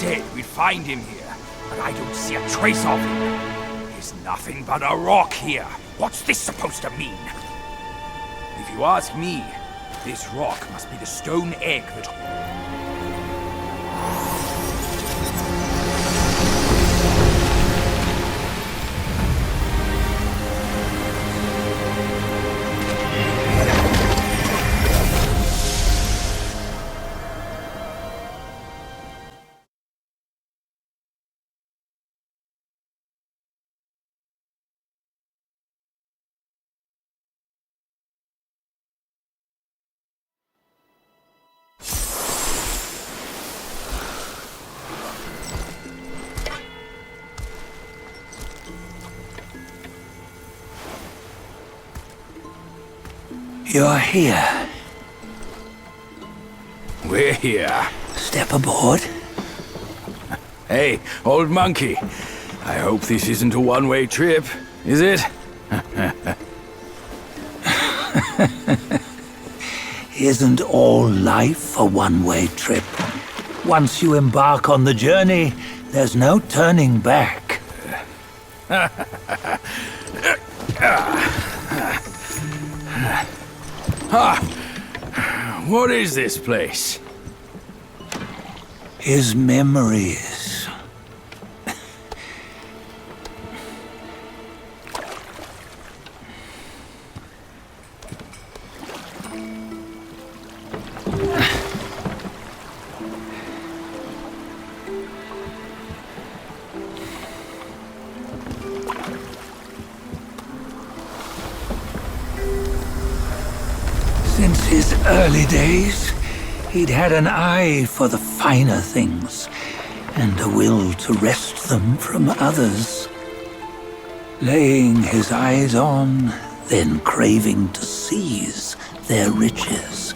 said we'd find him here, but I don't see a trace of him. There's nothing but a rock here. What's this supposed to mean? If you ask me, this rock must be the stone egg that... You're here. We're here. Step aboard. Hey, old monkey. I hope this isn't a one-way trip, is it? Isn't all life a one-way trip? Once you embark on the journey, there's no turning back. What is this place? His memories. Since his early days, he'd had an eye for the finer things, and a will to wrest them from others. Laying his eyes on, then craving to seize their riches.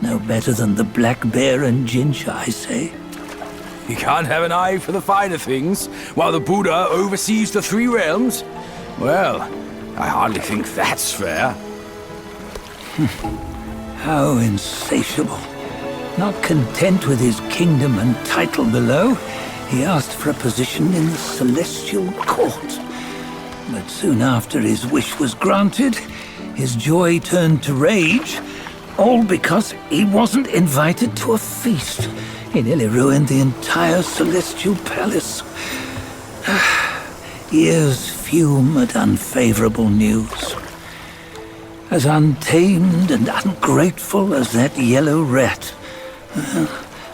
No better than the black bear and ginger, I say. You can't have an eye for the finer things, while the Buddha oversees the three realms? Well, I hardly think that's fair. How insatiable. Not content with his kingdom and title below, he asked for a position in the celestial court. But soon after his wish was granted, his joy turned to rage, all because he wasn't invited to a feast. He nearly ruined the entire celestial palace. Ears fume at unfavorable news. As untamed and ungrateful as that yellow rat.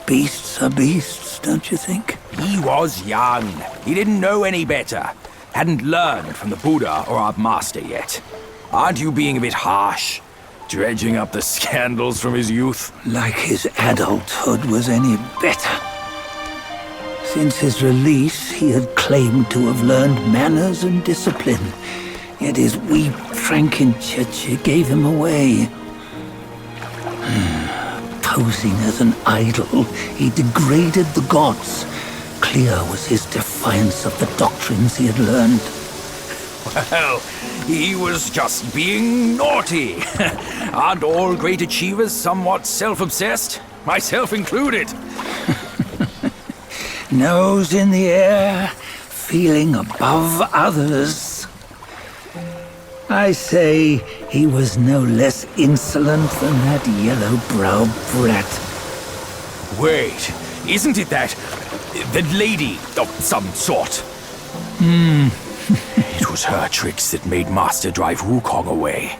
Beasts are beasts, don't you think? He was young. He didn't know any better. Hadn't learned from the Buddha or our master yet. Aren't you being a bit harsh? Dredging up the scandals from his youth? Like his adulthood was any better. Since his release, he had claimed to have learned manners and discipline. Yet his weak Frankenchurch gave him away. Posing as an idol, he degraded the gods. Clear was his defiance of the doctrines he had learned. Well, he was just being naughty. Aren't all great achievers somewhat self-obsessed? Myself included. Nose in the air, feeling above others. I say he was no less insolent than that yellow-browed brat. Wait, isn't it that lady of some sort? It was her tricks that made Master drive Wukong away.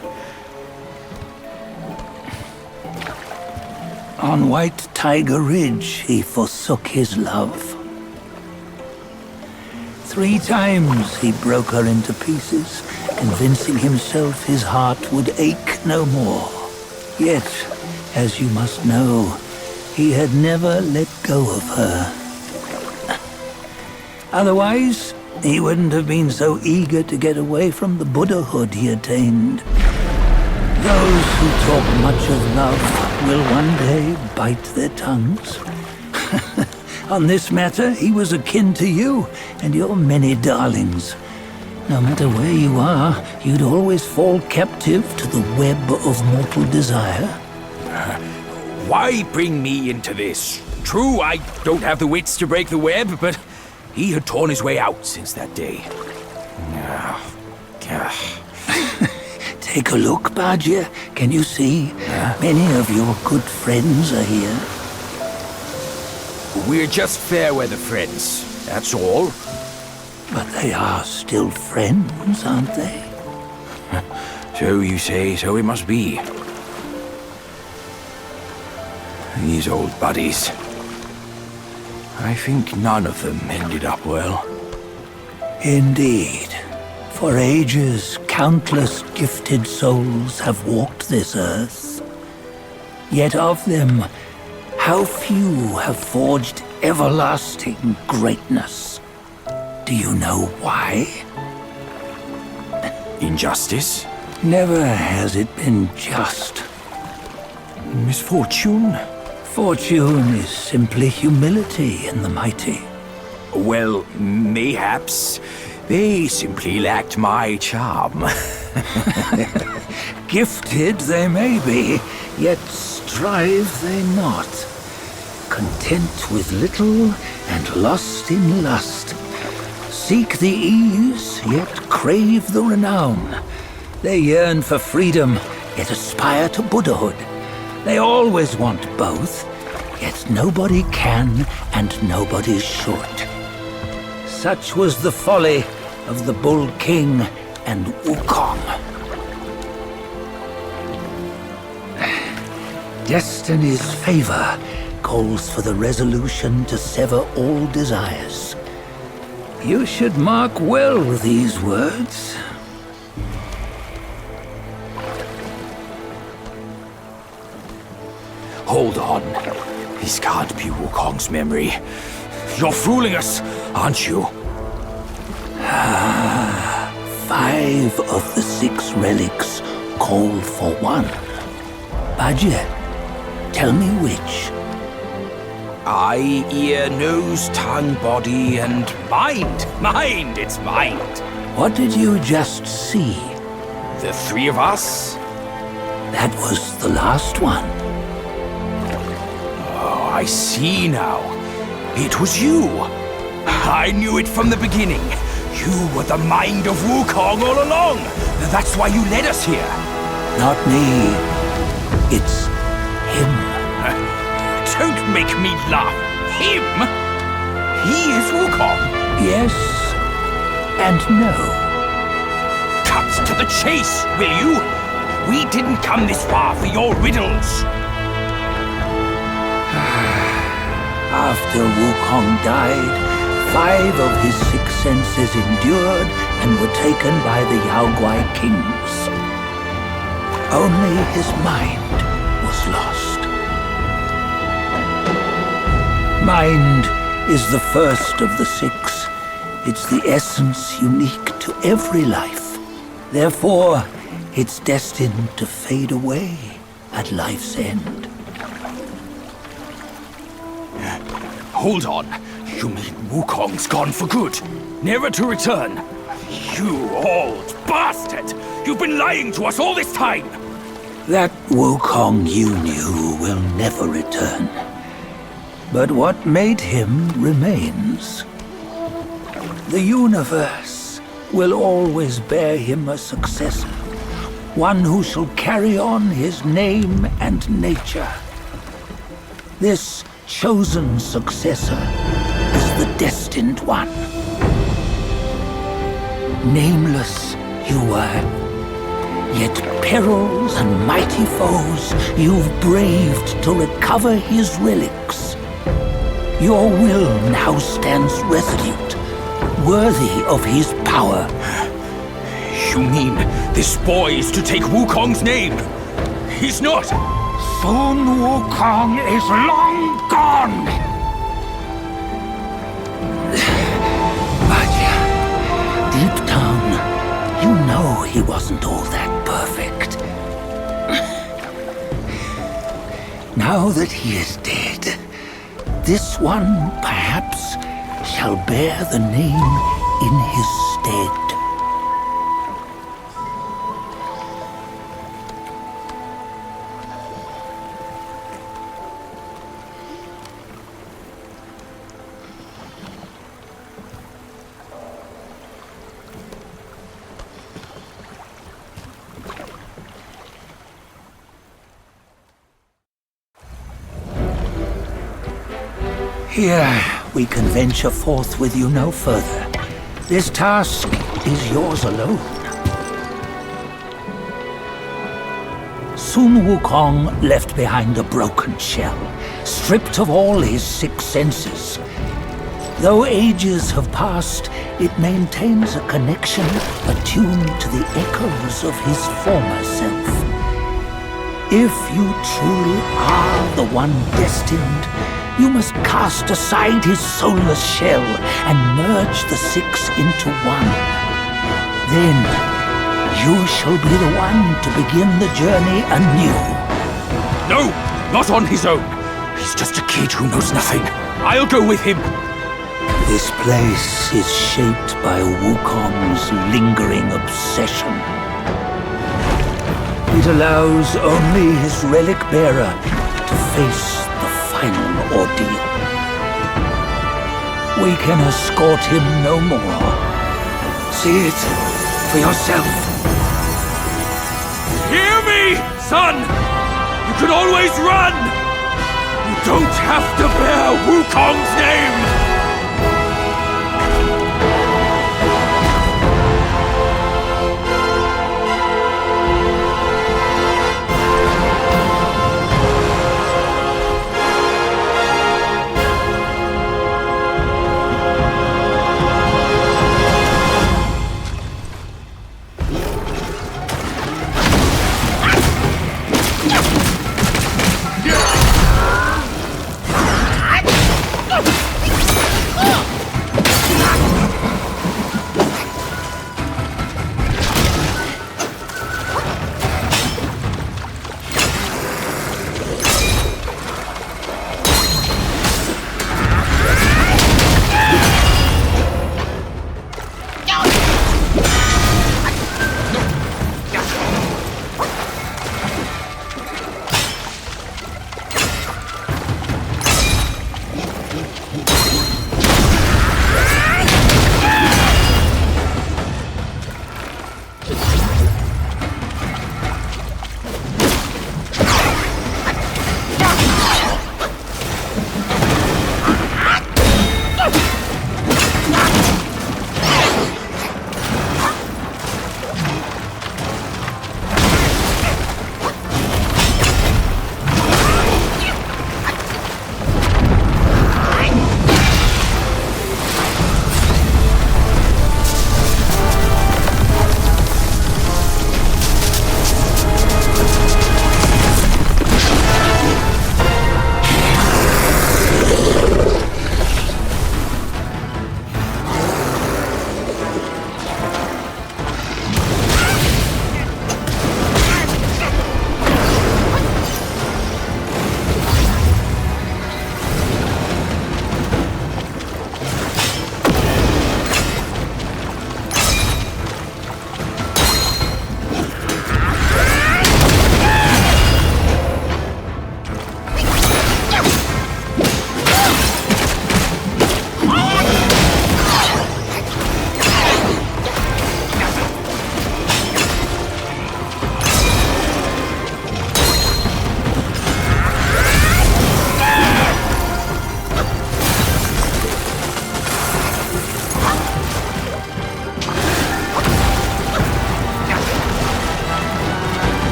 On White Tiger Ridge, he forsook his love. 3 times he broke her into pieces, convincing himself his heart would ache no more. Yet, as you must know, he had never let go of her. Otherwise, he wouldn't have been so eager to get away from the Buddhahood he attained. Those who talk much of love will one day bite their tongues. On this matter, he was akin to you and your many darlings. No matter where you are, you'd always fall captive to the web of mortal desire. Why bring me into this? True, I don't have the wits to break the web, but he had torn his way out since that day. Take a look, Badger. Can you see? Many of your good friends are here. We're just fair weather friends, that's all. But they are still friends, aren't they? So you say, so it must be. These old buddies. I think none of them ended up well. Indeed. For ages, countless gifted souls have walked this earth. Yet of them, how few have forged everlasting greatness? Do you know why? Injustice? Never has it been just. Misfortune? Fortune is simply humility in the mighty. Well, mayhaps. They simply lacked my charm. Gifted they may be, yet strive they not. Content with little and lost in lust. Seek the ease, yet crave the renown. They yearn for freedom, yet aspire to Buddhahood. They always want both, yet nobody can and nobody should. Such was the folly of the Bull King and Wukong. Destiny's favor calls for the resolution to sever all desires. You should mark well these words. Hold on. This can't be Wukong's memory. You're fooling us, aren't you? 5 of the 6 relics call for one. Badger, tell me which. Eye, ear, nose, tongue, body, and mind. Mind, it's mind. What did you just see? The 3 of us? That was the last one. Oh, I see now. It was you. I knew it from the beginning. You were the mind of Wukong all along. That's why you led us here. Not me. It's him. Don't make me laugh. Him? He is Wukong. Yes and no. Cut to the chase, will you? We didn't come this far for your riddles. After Wukong died, 5 of his 6 senses endured and were taken by the Yaoguai kings. Only his mind was lost. Mind is the first of the 6. It's the essence unique to every life. Therefore, it's destined to fade away at life's end. Hold on. You mean Wukong's gone for good? Never to return? You old bastard! You've been lying to us all this time! That Wukong you knew will never return. But what made him remains. The universe will always bear him a successor. One who shall carry on his name and nature. This chosen successor is the destined one. Nameless you were, yet perils and mighty foes you've braved to recover his relics. Your will now stands resolute, worthy of his power. You mean this boy is to take Wukong's name? He's not! Soon Wukong is long gone! Badger, deep down, you know he wasn't all that perfect. Now that he is dead, this one, perhaps, shall bear the name in his stead. Here, we can venture forth with you no further. This task is yours alone. Soon Wukong left behind a broken shell, stripped of all his 6 senses. Though ages have passed, it maintains a connection attuned to the echoes of his former self. If you truly are the one destined, you must cast aside his soulless shell and merge the 6 into one. Then, you shall be the one to begin the journey anew. No! Not on his own! He's just a kid who knows nothing. I'll go with him! This place is shaped by Wukong's lingering obsession. It allows only his relic bearer to face the final ordeal. We can escort him no more. See it for yourself. Hear me, son! You can always run! You don't have to bear Wukong's name!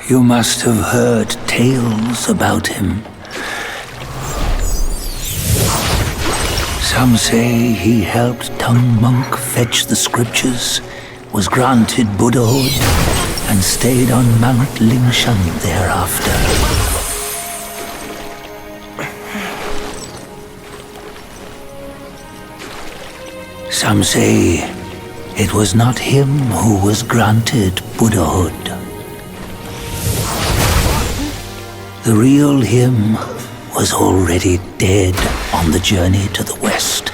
You must have heard tales about him. Some say he helped Tung Monk fetch the scriptures, was granted Buddhahood, and stayed on Mount Lingshan thereafter. Some say it was not him who was granted Buddhahood. The real him was already dead on the journey to the west.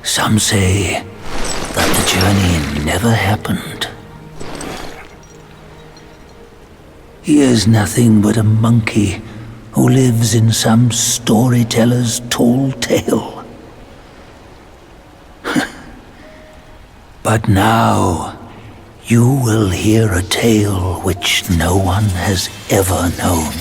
Some say that the journey never happened. He is nothing but a monkey who lives in some storyteller's tall tale. But now, you will hear a tale which no one has ever known.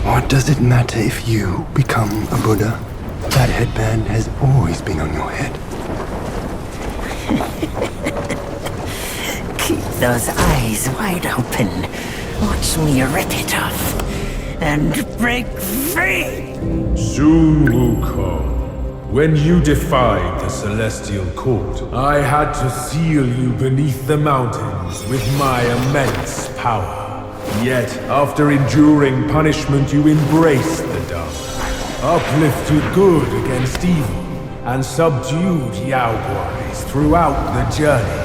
What does it matter if you become a Buddha? That headband has always been on your head. Keep those eyes wide open. Watch me rip it off. And break free! Soon, Wukong. When you defied the Celestial Court, I had to seal you beneath the mountains with my immense power. Yet, after enduring punishment, you embraced the dark, uplifted good against evil, and subdued Yaoguais throughout the journey.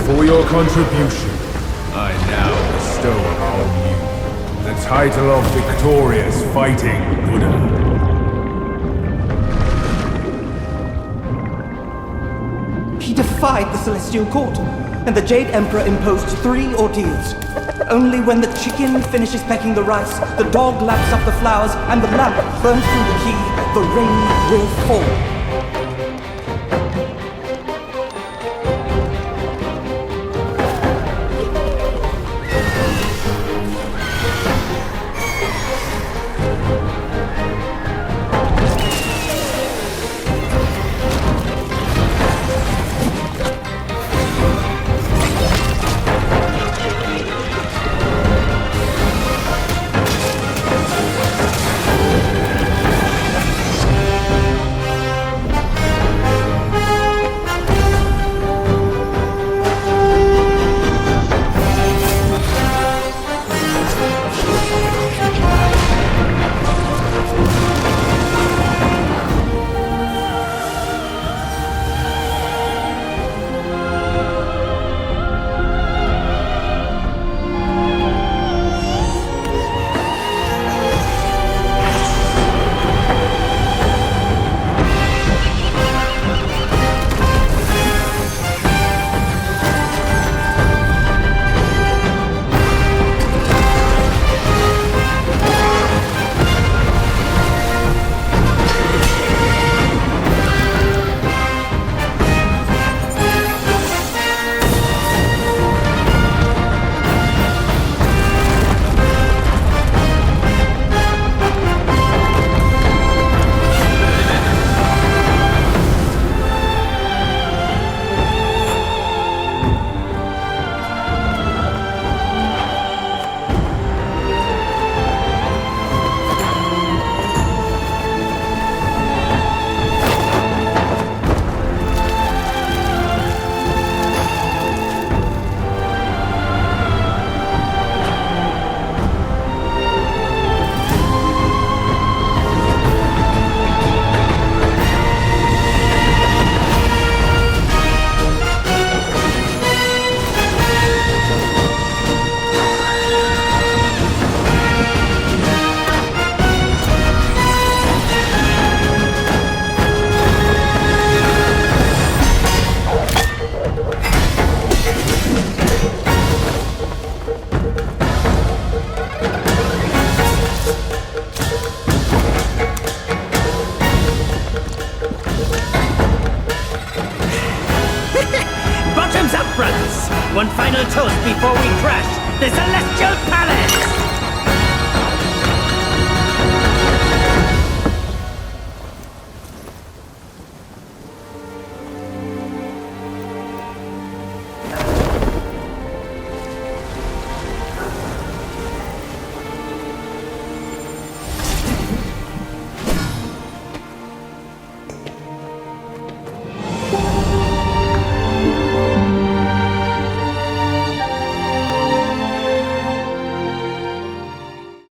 For your contribution, I now bestow upon you the title of Victorious Fighting Buddha. He defied the Celestial Court, and the Jade Emperor imposed 3 ordeals. Only when the chicken finishes pecking the rice, the dog laps up the flowers, and the lamp burns through the key, the rain will fall. The Celestial Palace!